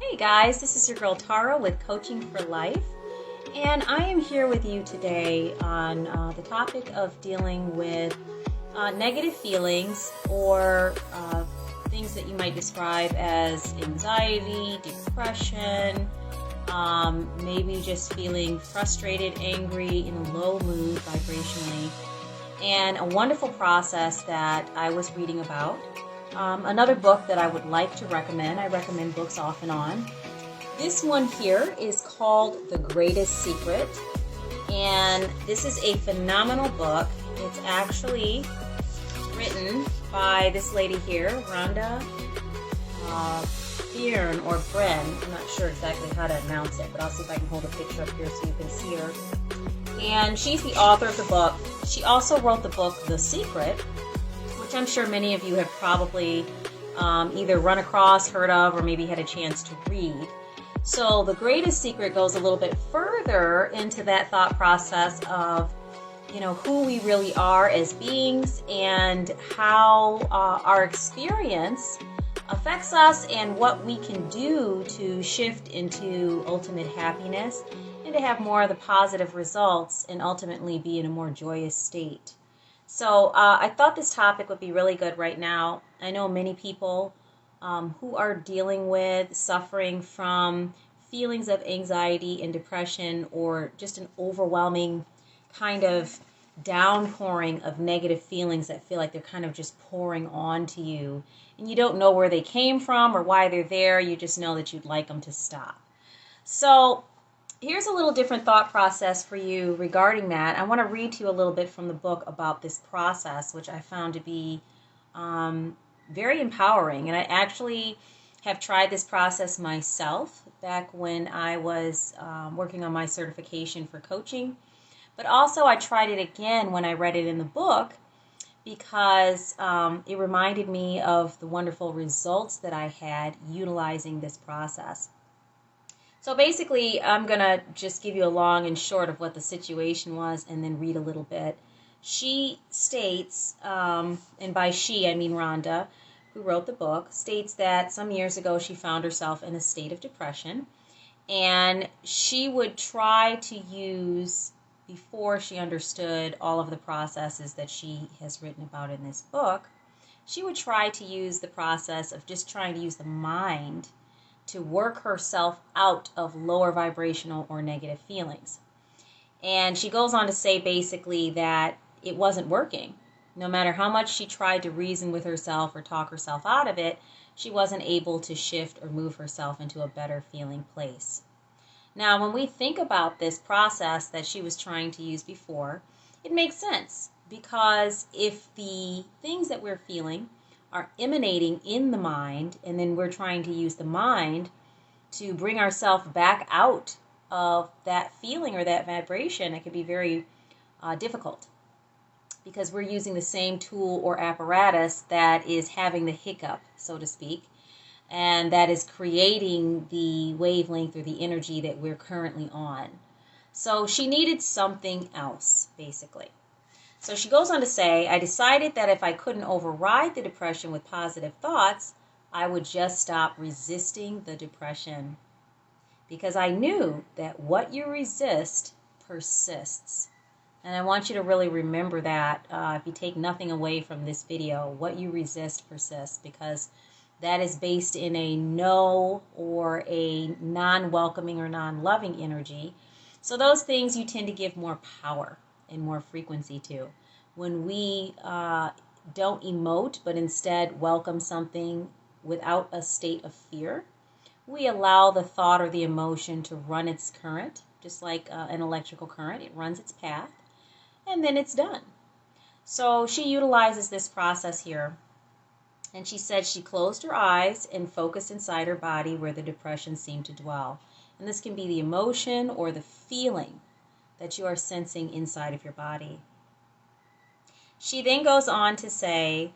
Hey guys, this is your girl Tara with Coaching for Life, and I am here with you today on the topic of dealing with negative feelings or things that you might describe as anxiety, depression, maybe just feeling frustrated, angry, in a low mood vibrationally, and a wonderful process that I was reading about. Another book that I would like to recommend, I recommend books off and on. This one here is called The Greatest Secret, and this is a phenomenal book. It's actually written by this lady here, Rhonda Byrne or Bren. I'm not sure exactly how to announce it, but I'll see if I can hold a picture up here so you can see her. And she's the author of the book. She also wrote the book The Secret, which I'm sure many of you have probably either run across, heard of, or maybe had a chance to read. So The Greatest Secret goes a little bit further into that thought process of, who we really are as beings and how our experience affects us and what we can do to shift into ultimate happiness and to have more of the positive results and ultimately be in a more joyous state. So I thought this topic would be really good right now. I know many people who are dealing with, suffering from feelings of anxiety and depression, or just an overwhelming kind of downpouring of negative feelings that feel like they're kind of just pouring onto you. And you don't know where they came from or why they're there. You just know that you'd like them to stop. So here's a little different thought process for you regarding that. I want to read to you a little bit from the book about this process, which I found to be very empowering. And I actually have tried this process myself back when I was working on my certification for coaching. But also I tried it again when I read it in the book because it reminded me of the wonderful results that I had utilizing this process. So basically, I'm going to just give you a long and short of what the situation was and then read a little bit. She states, and by she I mean Rhonda, who wrote the book, states that some years ago she found herself in a state of depression, and she would try to use, before she understood all of the processes that she has written about in this book, she would try to use the process of just trying to use the mind to work herself out of lower vibrational or negative feelings. And she goes on to say basically that it wasn't working. No matter how much she tried to reason with herself or talk herself out of it, she wasn't able to shift or move herself into a better feeling place. Now, when we think about this process that she was trying to use before, it makes sense, because if the things that we're feeling are emanating in the mind, and then we're trying to use the mind to bring ourselves back out of that feeling or that vibration, it can be very difficult, because we're using the same tool or apparatus that is having the hiccup, so to speak, and that is creating the wavelength or the energy that we're currently on. So she needed something else, basically. So she goes on to say, I decided that if I couldn't override the depression with positive thoughts, I would just stop resisting the depression. Because I knew that what you resist persists. And I want you to really remember that if you take nothing away from this video, what you resist persists, because that is based in a no or a non-welcoming or non-loving energy. So those things you tend to give more power and more frequency to. When we don't emote, but instead welcome something without a state of fear, we allow the thought or the emotion to run its current, just like an electrical current. It runs its path, and then it's done. So she utilizes this process here, and she said she closed her eyes and focused inside her body where the depression seemed to dwell. And this can be the emotion or the feeling that you are sensing inside of your body. She then goes on to say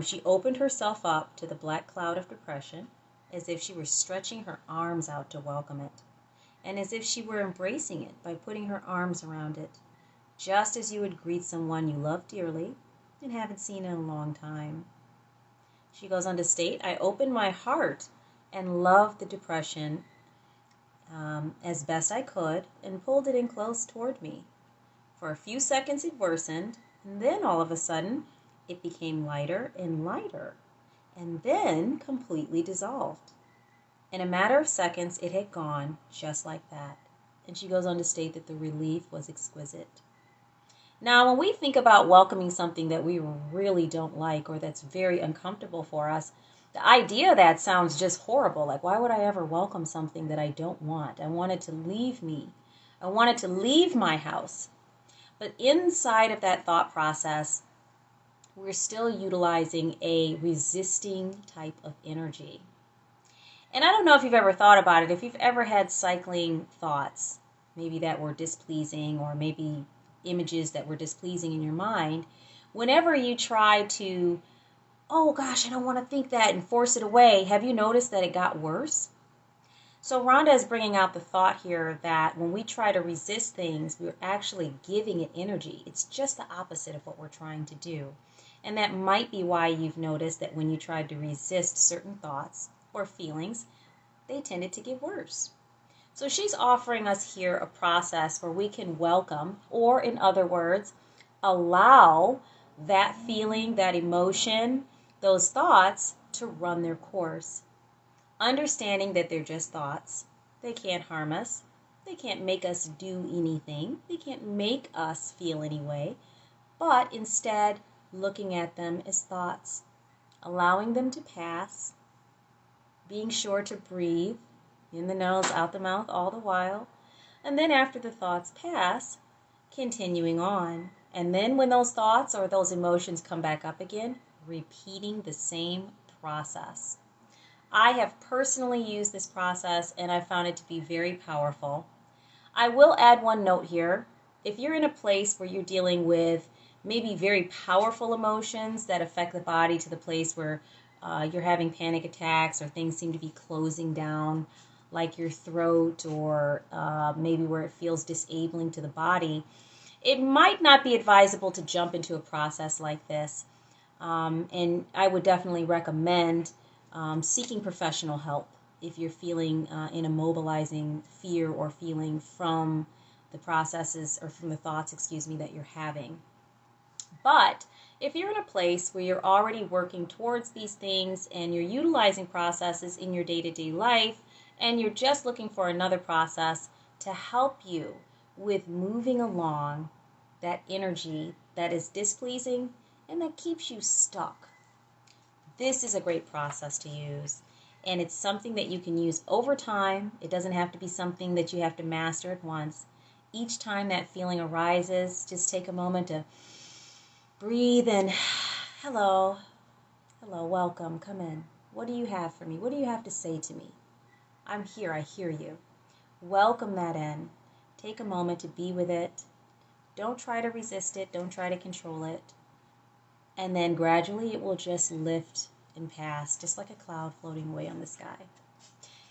she opened herself up to the black cloud of depression as if she were stretching her arms out to welcome it, and as if she were embracing it by putting her arms around it, just as you would greet someone you love dearly and haven't seen in a long time. She goes on to state, I opened my heart and loved the depression as best I could and pulled it in close toward me. For a few seconds it worsened, and then all of a sudden it became lighter and lighter, and then completely dissolved. In a matter of seconds it had gone just like that. And she goes on to state that the relief was exquisite. Now, when we think about welcoming something that we really don't like or that's very uncomfortable for us, the idea of that sounds just horrible. Like, why would I ever welcome something that I don't want? I want it to leave me. I want it to leave my house. But inside of that thought process, we're still utilizing a resisting type of energy. And I don't know if you've ever thought about it, if you've ever had cycling thoughts, maybe that were displeasing or maybe images that were displeasing in your mind, whenever you try to, oh gosh, I don't want to think that, and force it away, have you noticed that it got worse? So Rhonda is bringing out the thought here that when we try to resist things, we're actually giving it energy. It's just the opposite of what we're trying to do. And that might be why you've noticed that when you tried to resist certain thoughts or feelings, they tended to get worse. So she's offering us here a process where we can welcome, or in other words, allow that feeling, that emotion, those thoughts to run their course. Understanding that they're just thoughts. They can't harm us. They can't make us do anything. They can't make us feel any way. But instead, looking at them as thoughts. Allowing them to pass. Being sure to breathe. In the nose, out the mouth all the while. And then after the thoughts pass, continuing on. And then when those thoughts or those emotions come back up again, repeating the same process. I have personally used this process and I found it to be very powerful. I will add one note here. If you're in a place where you're dealing with maybe very powerful emotions that affect the body to the place where you're having panic attacks or things seem to be closing down, like your throat, or maybe where it feels disabling to the body, it might not be advisable to jump into a process like this. And I would definitely recommend seeking professional help if you're feeling an immobilizing fear or feeling from the processes or from the thoughts, that you're having. But if you're in a place where you're already working towards these things and you're utilizing processes in your day-to-day life, and you're just looking for another process to help you with moving along that energy that is displeasing and that keeps you stuck, this is a great process to use. And it's something that you can use over time. It doesn't have to be something that you have to master at once. Each time that feeling arises, just take a moment to breathe and hello, welcome, come in. What do you have for me? What do you have to say to me? I'm here, I hear you. Welcome that in. Take a moment to be with it. Don't try to resist it. Don't try to control it. And then gradually it will just lift and pass, just like a cloud floating away on the sky.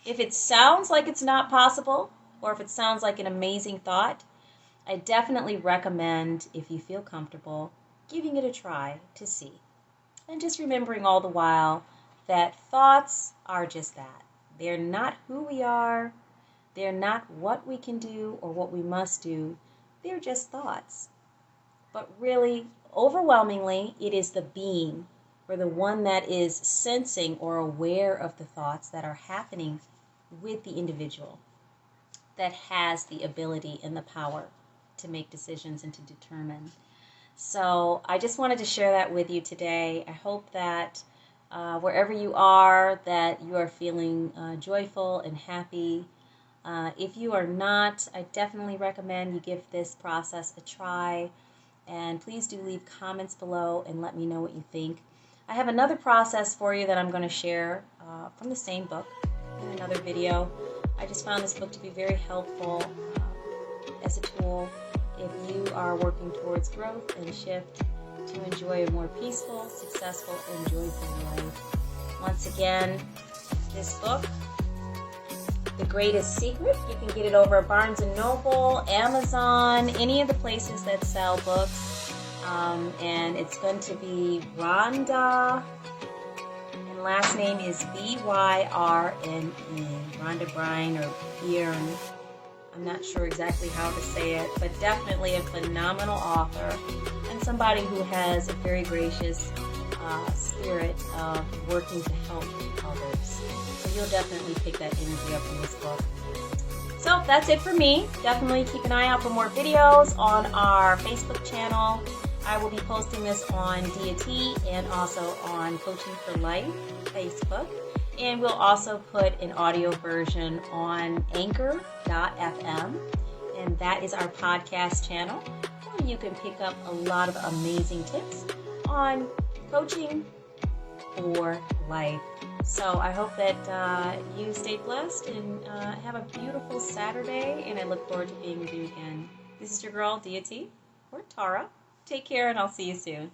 If it sounds like it's not possible, or if it sounds like an amazing thought, I definitely recommend, if you feel comfortable, giving it a try to see. And just remembering all the while that thoughts are just that. They're not who we are. They're not what we can do or what we must do. They're just thoughts. But really, overwhelmingly, it is the being, or the one that is sensing or aware of the thoughts that are happening with the individual, that has the ability and the power to make decisions and to determine. So I just wanted to share that with you today. I hope that wherever you are, that you are feeling joyful and happy. If you are not, I definitely recommend you give this process a try. And please do leave comments below and let me know what you think. I have another process for you that I'm going to share from the same book in another video. I just found this book to be very helpful as a tool if you are working towards growth and shift to enjoy a more peaceful, successful, and joyful life. Once again, this book, The Greatest Secret, you can get it over at Barnes & Noble, Amazon, any of the places that sell books. And it's going to be Rhonda, and and last name is Byrne, Rhonda Bryan or Byrne. I'm not sure exactly how to say it, but definitely a phenomenal author and somebody who has a very gracious spirit of working to help others. So you'll definitely pick that energy up in this book. So that's it for me. Definitely keep an eye out for more videos on our Facebook channel. I will be posting this on Deity and also on Coaching for Life Facebook. And we'll also put an audio version on anchor.fm. And that is our podcast channel where you can pick up a lot of amazing tips on coaching for life. So I hope that you stay blessed and have a beautiful Saturday. And I look forward to being with you again. This is your girl, Deity, or Tara. Take care, and I'll see you soon.